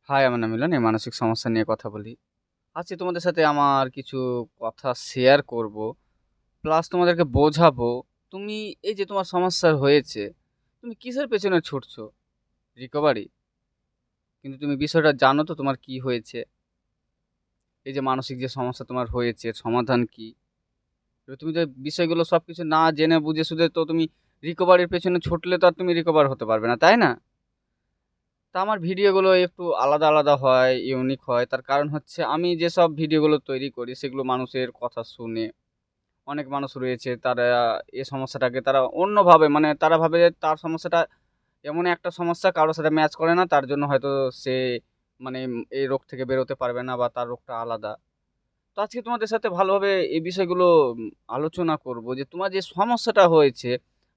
High, আমার নাম মিলন। এই মানসিক সমস্যা নিয়ে কথা বলি। আজকে তোমাদের সাথে আমার কিছু কথা শেয়ার করব। প্লাস তোমাদেরকে বোঝাবো, তুমি এই যে তোমার সমস্যা হয়েছে, তুমি কিসের পেছনে ছুটছো? রিকভারি? কিন্তু তুমি বিষয়টা জানো তো তোমার কি হয়েছে? এই যে মানসিক যে সমস্যা তোমার হয়েছে, এর সমাধান কি? এবার তুমি যে বিষয়গুলো সবকিছু না জেনে বুঝে শুধু তো তুমি রিকভারির পেছনে ছুটলে তো আর তুমি রিকভার হতে পারবে না, তাই না? তা আমার ভিডিওগুলো একটু আলাদা, আলাদা হয়, ইউনিক হয়। তার কারণ হচ্ছে আমি যেসব ভিডিওগুলো তৈরি করি সেগুলো মানুষের কথা শুনে অনেক মানুষ রয়েছে তারা এ সমস্যাটাকে তারা অন্যভাবে মানে তারা ভাবে যে তার সমস্যাটা এমন একটা সমস্যা কারোর সাথে ম্যাচ করে না। তার জন্য হয়তো সে মানে এই রোগ থেকে বেরোতে পারবে না বা তার রোগটা আলাদা। তো আজকে তোমাদের সাথে ভালোভাবে এই বিষয়গুলো আলোচনা করব যে তোমার যে সমস্যাটা হয়েছে,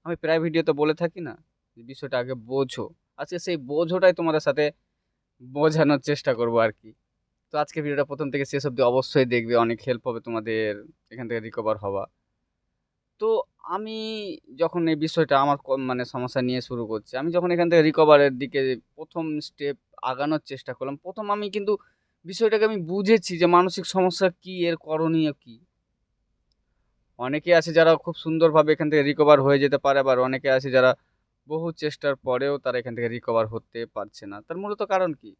আমি প্রায় ভিডিওতে বলে থাকি না? যে বিষয়টা আগে বোঝো। আজকে সেই বোঝোটাই তোমাদের সাথে বোঝানোর চেষ্টা করব আরকি। তো আজকে ভিডিওটা ১ম থেকে শেষ অব্দি অবশ্যই দেখবে। অনেক হেল্প হবে তোমাদের এখান থেকে রিকভার হওয়া। তো আমি যখন এই বিষয়টা আমার মানে সমস্যা নিয়ে শুরু করছি, আমি যখন এখান থেকে রিকভারের দিকে ১ম স্টেপ আগানোর চেষ্টা করলাম। ১ম আমি কিন্তু বিষয়টাকে আমি বুঝেছি যে মানসিক সমস্যা কী, এর করণীয় কী? অনেকে আছে যারা খুব সুন্দরভাবে এখান থেকে রিকভার হয়ে যেতে পারে, আবার অনেকে আছে যারা বহু চেষ্টার পরেও তারা এখান থেকে রিকভার হতে পারছে না। তার মূলত কারণ কি?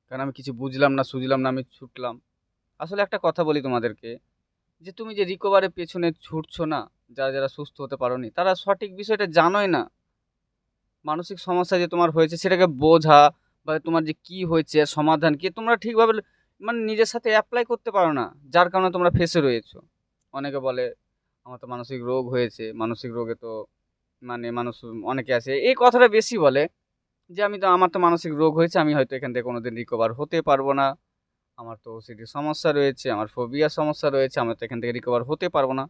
কারণ আমি কিছু বুঝলাম না, সুঝলাম না, আমি ছুটলাম। আসলে একটা কথা বলি তোমাদেরকে, যে তুমি যে রিকভারের পেছনে ছুটছো না, যারা সুস্থ হতে পারোনি, তারা সঠিক বিষয়টা জানোই না। মানসিক সমস্যা যে তোমার হয়েছে সেটাকে বোঝা বা তোমার যে কি হয়েছে, সমাধান কি, তোমরা ঠিকভাবে মানে নিজের সাথে এপ্লাই করতে পারো না। যার কারণে তোমরা ফেঁসে রয়েছো। অনেকে বলে, "আমার তো মানসিক রোগ হয়েছে। মানসিক রোগে তো মানে মানুষ" অনেকে আছে এই কথাটা বেশি বলে যে, আমার তো মানসিক রোগ হয়েছে। আমি হয়তো এখান থেকে কোনোদিন রিকভার হতে পারবো না। আমার তো OCD সমস্যা রয়েছে, আমার ফোবিয়া সমস্যা রয়েছে। আমি তো এখান থেকে রিকভার হতে পারবো না।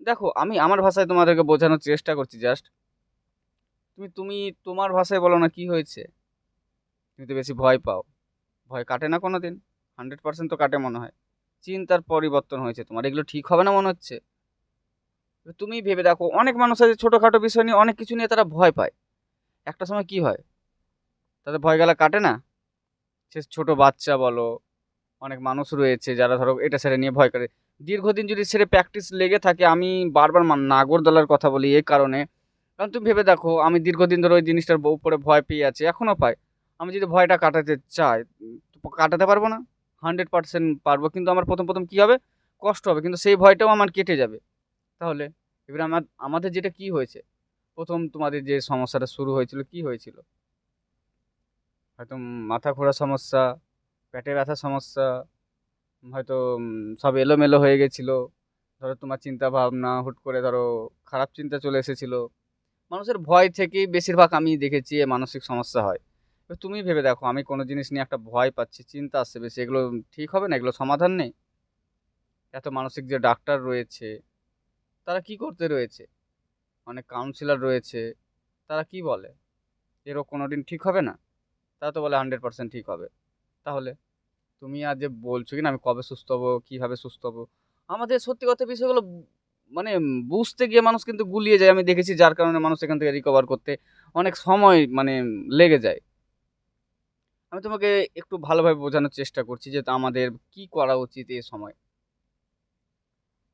দেখো, আমি আমার ভাষায় তোমাদেরকে বোঝানোর চেষ্টা করছি জাস্ট। তুমি তোমার ভাষায় বলো না কি হয়েছে? তুমি তো বেশি ভয় পাও। ভয় কাটে না কোনোদিন? 100% তো কাটে মনে হয়। চিন্তার পরিবর্তন হয়েছে তোমার। এগুলো ঠিক হবে না মনে হচ্ছে? এবার তুমিই ভেবে দেখো, অনেক মানুষ আছে ছোটখাটো বিষয় নিয়ে অনেক কিছু নিয়ে তারা ভয় পায়। একটা সময় কি হয়? তাদের ভয়গুলা কাটে না? সে ছোট বাচ্চা বলো, অনেক মানুষ রয়েছে যারা ধরো এটা সেটা নিয়ে ভয় করে। দীর্ঘদিন যদি সেটা প্র্যাকটিস লেগে থাকে, আমি বারবার নাগরদোলার কথা বলি এই কারণে, কারণ তুমি ভেবে দেখো আমি দীর্ঘদিন ধরে ওই জিনিসটার উপরে ভয় পেয়ে আছি, এখনো পাই। আমি যদি ভয়টা কাটাতে চাই, কাটাতে পারবো না? 100% পারবো, কিন্তু আমার প্রথম কি হবে? কষ্ট হবে, কিন্তু সেই ভয়টাও আমার কেটে যাবে। তাহলে এবার আমাদের যেটা কি হয়েছে, প্রথম তোমাদের যে সমস্যাটা শুরু হয়েছিল কি হয়েছিল? হয়তো মাথা ঘোরার সমস্যা, পেটে ব্যথার সমস্যা, হয়তো সব এলোমেলো হয়ে গেছিল। ধরো তোমার চিন্তা ভাবনা হুট করে ধরো খারাপ চিন্তা চলে এসেছিল। মানুষের ভয় থেকেই বেশিরভাগ আমি দেখেছি এ মানসিক সমস্যা হয়। এবার তুমি ভেবে দেখো, আমি কোনো জিনিস নিয়ে একটা ভয় পাচ্ছি, চিন্তা আসছে বেশি, এগুলো ঠিক হবে না? এগুলো সমাধান নেই? এত মানসিক যে ডাক্তার রয়েছে, তারা কি করতে রয়েছে? অনেক কাউন্সিলর রয়েছে, তারা কি বলে? এ রোগ কোনোদিন ঠিক হবে না? তারা তো বলে 100% ঠিক হবে। তাহলে তুমি আজ যে বলছো কিনা আমি কবে সুস্থ হবো, কিভাবে সুস্থ হবো, আমাদের সত্যি কথা বিষয়গুলো মানে বুঝতে গিয়ে মানুষ কিন্তু গুলিয়ে যায়, আমি দেখেছি। যার কারণে মানুষ এখান থেকে রিকভার করতে অনেক সময় মানে লেগে যায়। আমি তোমাকে একটু ভালোভাবে বোঝানোর চেষ্টা করছি যে আমাদের কি করা উচিত এই সময়।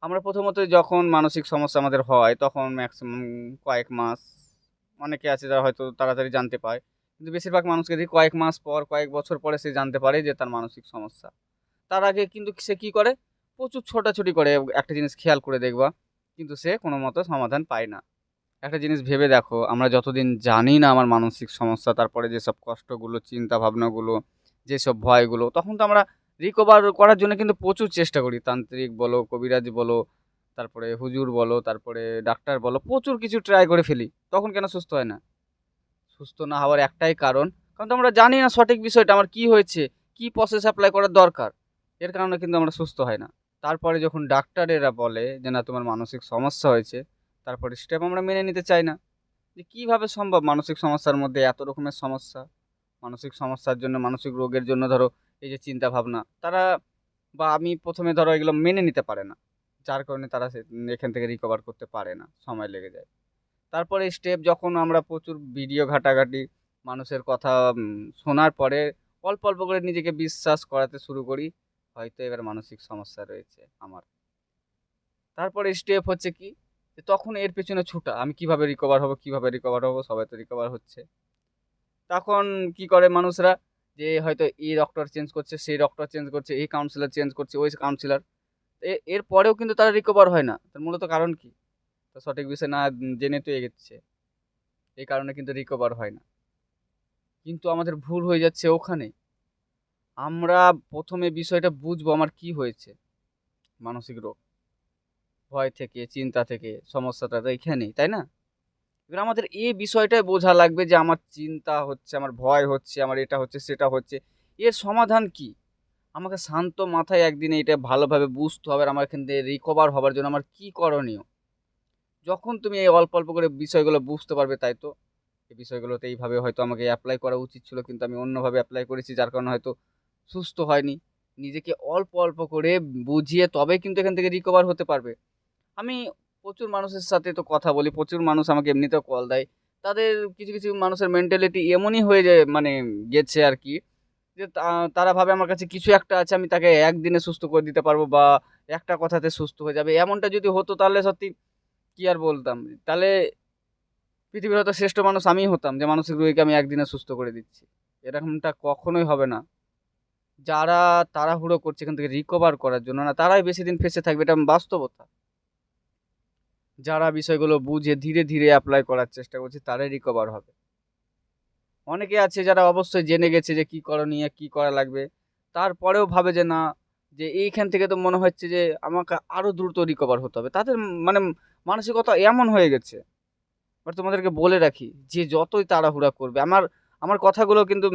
আমরা প্রথমত যখন মানসিক সমস্যা আমাদের হয় তখন ম্যাক্সিমাম কয়েক মাস, অনেকে আছে যারা হয়তো তাড়াতাড়ি জানতে পায়, কিন্তু বেশিরভাগ মানুষকে দেখি কয়েক মাস পর, কয়েক বছর পরে সে জানতে পারে যে তার মানসিক সমস্যা। তার আগে কিন্তু সে কি করে? প্রচুর ছোটাছুটি করে। একটা জিনিস খেয়াল করে দেখবা, কিন্তু সে কোনো মতে সমাধান পায় না। একটা জিনিস ভেবে দেখো, আমরা যতদিন জানি না আমার মানসিক সমস্যা, তারপরে যেসব কষ্টগুলো, চিন্তা ভাবনাগুলো, যেসব ভয়গুলো, তখন তো আমরা রিকভার করার জন্য কিন্তু প্রচুর চেষ্টা করি। তান্ত্রিক বলো, কবিরাজ বলো, তারপরে হুজুর বলো, তারপরে ডাক্তার বলো, প্রচুর কিছু ট্রাই করে ফেলি। তখন কেন সুস্থ হয় না? সুস্থ না হওয়ার একটাই কারণ, কারণ তো আমরা জানি না সঠিক বিষয়টা আমার কি হয়েছে, কি প্রসেস অ্যাপ্লাই করার দরকার। এর কারণে কিন্তু আমরা সুস্থ হয় না। তারপরে যখন ডাক্তারেরা বলে যে না তোমার মানসিক সমস্যা হয়েছে, তারপরে স্টেপ আমরা মেনে নিতে চাই না। যে কিভাবে সম্ভব মানসিক সমস্যার মধ্যে এত রকমের সমস্যা? মানসিক সমস্যার জন্য, মানসিক রোগের জন্য ধরো এই যে চিন্তা ভাবনা, তারা বা আমি ১ম এ ধরো এগুলো মেনে নিতে পারে না। যার কারণে তারা এখান থেকে রিকভার করতে পারে না। সময় লেগে যায়। তারপরে স্টেপ যখন আমরা প্রচুর ভিডিও ঘাটাঘাটি, মানুষের কথা শোনার পরে অল্প অল্প করে নিজেকে বিশ্বাস করাতে শুরু করি হয়তো এবার মানসিক সমস্যা রয়েছে আমার। তারপরে স্টেপ হচ্ছে কি, যে তখন এর পেছনে ছুটা, আমি কিভাবে রিকভার হব, কিভাবে রিকভার হব, সবাই তো রিকভার হচ্ছে। তখন কি করে মানুষরা, যে হয়তো এই ডক্টর চেঞ্জ করছে, সেই ডক্টর চেঞ্জ করছে, এই কাউন্সিলর চেঞ্জ করছে, ওই কাউন্সিলর, এর পরেও কিন্তু তারা রিকভার হয় না। তার মূলত কারণ কি? তো সঠিক বিষয় না জেনে তো এগোচ্ছে, এই কারণে কিন্তু রিকভার হয় না। কিন্তু আমাদের ভুল হয়ে যাচ্ছে ওখানে। আমরা প্রথমে বিষয়টা বুঝবো আমার কি হয়েছে, মানসিক রোগ, ভয় থেকে, চিন্তা থেকে, সমস্যাটা তো এখানেই, তাই না? এবার আমাদের এই বিষয়টাই বোঝা লাগবে যে আমার চিন্তা হচ্ছে, আমার ভয় হচ্ছে, আমার এটা হচ্ছে, সেটা হচ্ছে। এর সমাধান কি? আমাকে শান্ত মাথায় একদিনে এটা ভালোভাবে বুঝতে হবে আর আমার এখান থেকে রিকভার হবার জন্য আমার কি করণীয়? যখন তুমি এই অল্প, অল্প করে বিষয়গুলো বুঝতে পারবে, তাই তো এই বিষয়গুলোতে এইভাবে হয়তো আমাকে এপ্লাই করা উচিত ছিল, কিন্তু আমি অন্যভাবে এপ্লাই করেছি, যার কারণে হয়তো সুস্থ হয়নি। নিজেকে অল্প, অল্প করে বুঝিয়ে তবেই কিন্তু এখান থেকে রিকভার হতে পারবে। আমি প্রচুর মানুষের সাথে তো কথা বলি, প্রচুর মানুষ আমাকে এমনিতেও কল দেয়। তাদের কিছু, কিছু মানুষের মেন্টালিটি এমনই হয়ে যায়, মানে গেছে আরকি, যে তারা ভাবে আমার কাছে কিছু একটা আছে, আমি তাকে একদিনে সুস্থ করে দিতে পারবো বা একটা কথাতে সুস্থ হয়ে যাবে। এমনটা যদি হতো তাহলে সত্যি কি আর বলতাম? তাহলে পৃথিবীর হয়তো শ্রেষ্ঠ মানুষ আমিই হতাম, যে মানসিক রোগীকে আমি একদিনে সুস্থ করে দিচ্ছি। এরকমটা কখনোই হবে না। যারা তাড়াহুড়ো করছে এখান থেকে রিকভার করার জন্য না, তারাই বেশিদিন ফেঁসে থাকবে, এটা বাস্তবতা। যারা বিষয়গুলো বুঝে ধীরে, ধীরে এপ্লাই করার চেষ্টা করছে তারাই রিকভার হবে। অনেকে আছে যারা অবশ্যই জেনে গেছে যে কি করণীয়, কি করা লাগবে। তারপরেও ভাবে যে না, যে এইখান থেকে তো মনে হচ্ছে যে আমাকে আরো দ্রুত রিকভার হতে হবে। তাদের মানে মানসিকতা এমন হয়ে গেছে। এবার তোমাদেরকে বলে রাখি, যে যতই তাড়াহুড়া করবে, আমার আমার কথাগুলো কিন্তু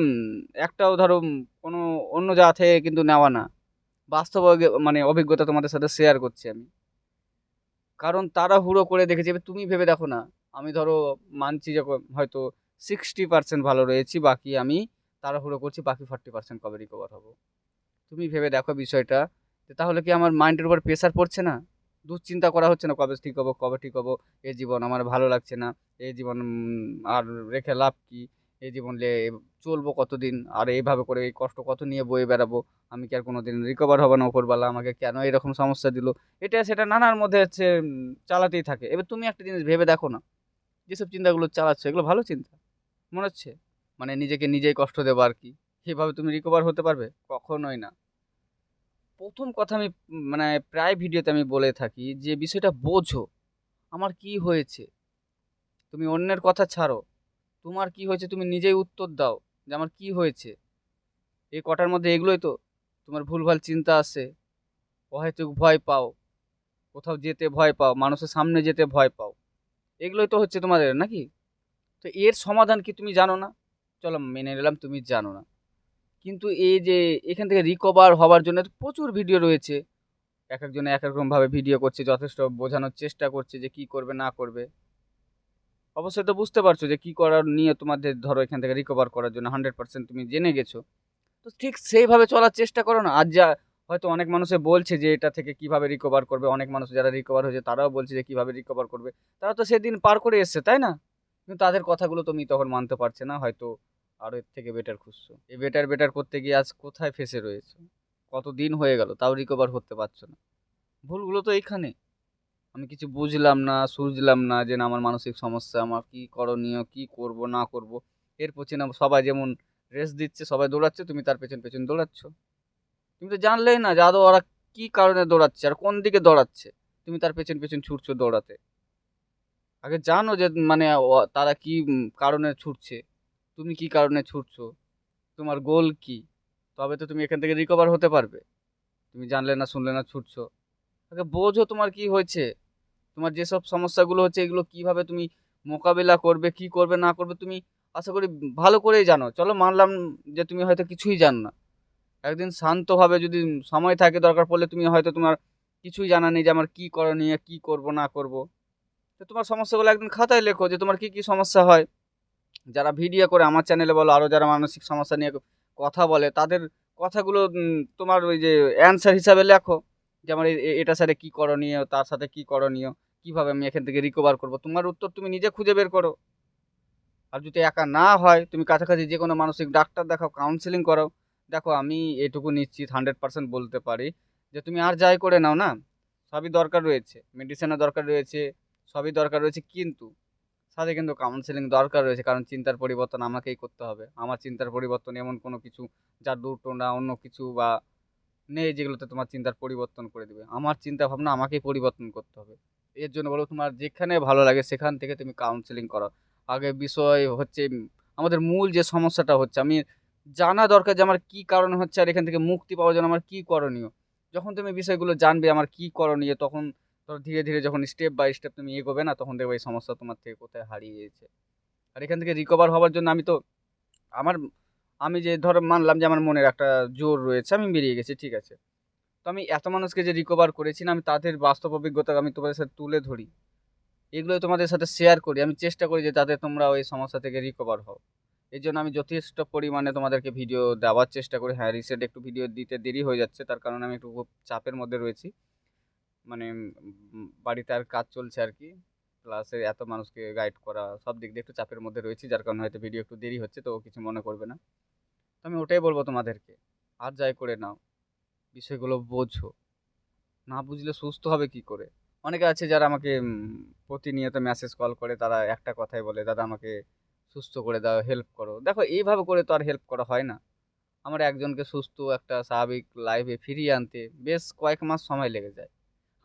একটাও ধরো কোনো অন্য জায়গা থেকে কিন্তু নেওয়া না। বাস্তব মানে অভিজ্ঞতা তোমাদের সাথে শেয়ার করছি আমি। কারণ তাড়াহুড়ো করে দেখেছি, এবার তুমি ভেবে দেখো না, আমি ধরো মানছি যখন হয়তো 60% ভালো রয়েছি, বাকি আমি তাড়াহুড়ো করছি, বাকি 40% কবে রিকভার হবো। তুমি ভেবে দেখো বিষয়টা, যে তাহলে কি আমার মাইন্ডের উপর প্রেশার পড়ছে না? দুশ্চিন্তা করা হচ্ছে না, কবে ঠিক হবো, কবে ঠিক হবো, এই জীবন আমার ভালো লাগছে না, এই জীবন আর রেখে লাভ কি, এই জীবন চলবো কতদিন, আর এইভাবে করে এই কষ্ট কত নিয়ে বয়ে বেড়াবো, আমি কি আর কোনোদিন রিকভার হবো না, ওপরবালা আমাকে কেন এরকম সমস্যা দিল, এটা সেটা নানার মধ্যে হচ্ছে চালাতেই থাকে। এবার তুমি একটা জিনিস ভেবে দেখো না, যেসব চিন্তাগুলো চালাচ্ছ এগুলো ভালো চিন্তা মনে হচ্ছে? মানে নিজেকে নিজেই কষ্ট দেবো আর কি, এভাবে তুমি রিকভার হতে পারবে? কখনোই না। প্রথম কথা আমি মানে প্রায় ভিডিওতে আমি বলে থাকি যে বিষয়টা বোঝো, আমার কি হয়েছে। তুমি অন্যের কথা ছাড়ো, তোমার কি হয়েছে তুমি নিজেই উত্তর দাও, যে আমার কি হয়েছে। এই কটার মধ্যে এগুলোই তো, তোমার ভুলভাল চিন্তা আসে, অহেতুক ভয় পাও, কোথাও যেতে ভয় পাও, মানুষের সামনে যেতে ভয় পাও, এগুলোই তো হচ্ছে তোমাদের নাকি? তো এর সমাধান কি তুমি জানো না? চলো মেনে নিলাম তুমি জানো না, কিন্তু এই যে এখান থেকে রিকভার হওয়ার জন্য তো প্রচুর ভিডিও রয়েছে। এক একজনে এক এক রকমভাবে ভিডিও করছে, যথেষ্ট বোঝানোর চেষ্টা করছে যে কি করবে না করবে। অবশ্যই তো বুঝতে পারছো যে কি করার নিয়ে তোমাদের ধরো এখান থেকে রিকভার করার জন্য 100% তুমি জেনে গেছো। তো ঠিক সেইভাবে চলার চেষ্টা করো না। আর যা হয়তো অনেক মানুষে বলছে যে এটা থেকে কিভাবে রিকভার করবে, অনেক মানুষ যারা রিকভার হয়েছে তারাও বলছে যে কিভাবে রিকভার করবে। তারা তো সেদিন পার করে এসছে, তাই না? কিন্তু তাদের কথাগুলো তুমি তখন মানতে পারছে না, হয়তো আরো এর থেকে বেটার খুঁজছো। এই বেটার বেটার করতে গিয়ে আজ কোথায় ফেসে রয়েছো? কত দিন হয়ে গেল তাও রিকভার করতে পারছো না। ভুলগুলো তো এইখানে। আমি কিছু বুঝলাম না, সুঝলাম না যে না আমার মানসিক সমস্যা, আমার কি করণীয়, কি করব না করব। এর পেছনে সবাই যেমন রেস দিচ্ছে, সবাই দৌড়াচ্ছে, তুমি তার পেছন পেছন দৌড়াচ্ছ। তুমি তো জানলেই না যে আদৌ ওরা কি কারণে দৌড়াচ্ছে আর কোন দিকে দৌড়াচ্ছে। তুমি তার পেছন পেছন ছুটছো দৌড়াতে। আগে জানো যে মানে তারা কি কারণে ছুটছে, তুমি কি কারণে ছুটছো, তোমার গোল কি। তবে তো তুমি এখান থেকে রিকভার হতে পারবে। তুমি জানলে না, শুনলে না, ছুটছো। আগে বোঝো তোমার কি হয়েছে, তোমার যেসব সমস্যাগুলো হচ্ছে এগুলো কিভাবে তুমি মোকাবিলা করবে, কি করবে না করবে, তুমি আশা করি ভালো করেই জানো। চলো মানলাম যে তুমি হয়তো কিছুই জানো না। একদিন শান্তভাবে যদি সময় থাকে, দরকার পড়লে তুমি হয়তো তোমার কিছুই জানা নেই যে আমার কি করণীয়, কি করব না করব। তো তোমার সমস্যাগুলো একদিন খাতায় লেখো যে তোমার কি কি সমস্যা হয়। যারা ভিডিও করে আমার চ্যানেলে বলো, আরও যারা মানসিক সমস্যা নিয়ে কথা বলে, তাদের কথাগুলো তোমার ওই যে অ্যান্সার হিসাবে লেখো, যে আমার এটার সাথে কি করণীয়, তার সাথে কি করণীয়, কিভাবে আমি এখান থেকে রিকভার করব। তোমার উত্তর তুমি নিজে খুঁজে বের করো। আর যদি একা না হয়, তুমি কাছাকাছি যে কোনো মানসিক ডাক্তার দেখাও, কাউন্সিলিং করো। দেখো আমি এটুকু নিশ্চিত 100% বলতে পারি যে তুমি আর যাই করে নাও না, সবই দরকার রয়েছে, মেডিসিনের দরকার রয়েছে, সবই দরকার রয়েছে, কিন্তু সাথে কিন্তু কাউন্সেলিং দরকার রয়েছে, কারণ চিন্তার পরিবর্তন আমাকেই করতে হবে। আমার চিন্তার পরিবর্তন এমন কোনো কিছু জাদু টোনা অন্য কিছু বা নেই যেগুলোতে তোমার চিন্তার পরিবর্তন করে দিবে। আমার চিন্তা ভাবনা আমাকেই পরিবর্তন করতে হবে। এর জন্য বলো, তোমার যেখানে ভালো লাগে সেখান থেকে তুমি কাউন্সেলিং করো। আগে বিষয় হচ্ছে আমাদের মূল যে সমস্যাটা হচ্ছে, আমি জানা দরকার যে আমার কি কারণে হচ্ছে আর এখান থেকে মুক্তি পাওয়ার জন্য আমার কি করণীয়। যখন তুমি বিষয়গুলো জানবে আমার কি করণীয়, তখন ধরো ধীরে ধীরে যখন স্টেপ বাই স্টেপ তুমি এগোবে না, তখন দেখবে এই সমস্যা তোমার থেকে কোথায় হারিয়ে গেছে। আর এখান থেকে রিকভার হওয়ার জন্য আমার আমি যে ধরো মানলাম যে আমার মনের একটা জোর রয়েছে, আমি বেরিয়ে গেছি, ঠিক আছে। তো আমি এত মানুষকে যে রিকভার করেছি না, আমি তাদের বাস্তব অভিজ্ঞতা আমি তোমাদের সাথে তুলে ধরি, এগুলো তোমাদের সাথে শেয়ার করি, আমি চেষ্টা করি যে যাতে তোমরা ওই সমস্যা থেকে রিকভার হও। এই জন্য আমি যথেষ্ট পরিমাণে তোমাদেরকে ভিডিও দেওয়ার চেষ্টা করি। হ্যাঁ, রিসেন্ট একটু ভিডিও দিতে দেরি হয়ে যাচ্ছে, তার কারণে আমি একটু খুব চাপের মধ্যে রয়েছি। মানে বাড়িতে আর কাজ চলছে আর কি, প্লাস এত মানুষকে গাইড করা, সব দিক দিয়ে একটু চাপের মধ্যে রয়েছি, যার কারণে হয়তো ভিডিও একটু দেরি হচ্ছে, তো কিছু মনে করবে না। তো আমি ওটাই বলবো তোমাদেরকে, আর যাই করে নাও, বিষয়গুলো বোঝো। না বুঝলে সুস্থ হবে কি করে? অনেকে আছে যারা আমাকে প্রতিনিয়ত মেসেজ কল করে, তারা একটা কথাই বলে, দাদা আমাকে সুস্থ করে দাও, হেল্প করো। দেখো এইভাবে করে তো আর হেল্প করা হয় না। আমার একজনকে সুস্থ একটা স্বাভাবিক লাইফে ফিরিয়ে আনতে বেশ কয়েক মাস সময় লেগে যায়।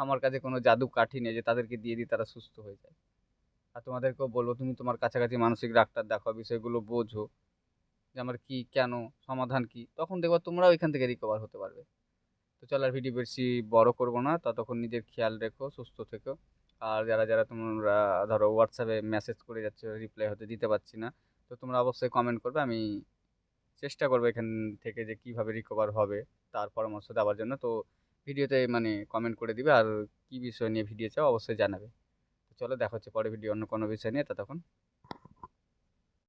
আমার কাছে কোনো জাদু কাঠি নেই যে তাদেরকে দিয়ে দিই তারা সুস্থ হয়ে যায়। আর তোমাদেরকেও বলবো, তুমি তোমার কাছাকাছি মানসিক ডাক্তার দেখো, বিষয়গুলো বোঝো যে আমার কি, কেন, সমাধান কি, তখন দেখবা তোমরাও এখান থেকে রিকভার হতে পারবে। তো চল আর ভিডিও বেশি বড় করব না, ততক্ষণ নিজের খেয়াল রেখো, সুস্থ থেকো। আর যারা যারা তোমরা ধরো হোয়াটসঅ্যাপে মেসেজ করে যাচ্ছ, রিপ্লাই হতে দিতে পারছি না, তো তোমরা অবশ্যই কমেন্ট করবে, আমি চেষ্টা করবো এখান থেকে যে কিভাবে রিকভার হবে তার পরামর্শ দেওয়ার জন্য। তো ভিডিওতে মানে কমেন্ট করে দিবে, আর কি বিষয় নিয়ে ভিডিও চাও অবশ্যই জানাবে। তো চলো, দেখা হচ্ছে পরে ভিডিও অন্য কোনো বিষয় নিয়ে, ততক্ষণ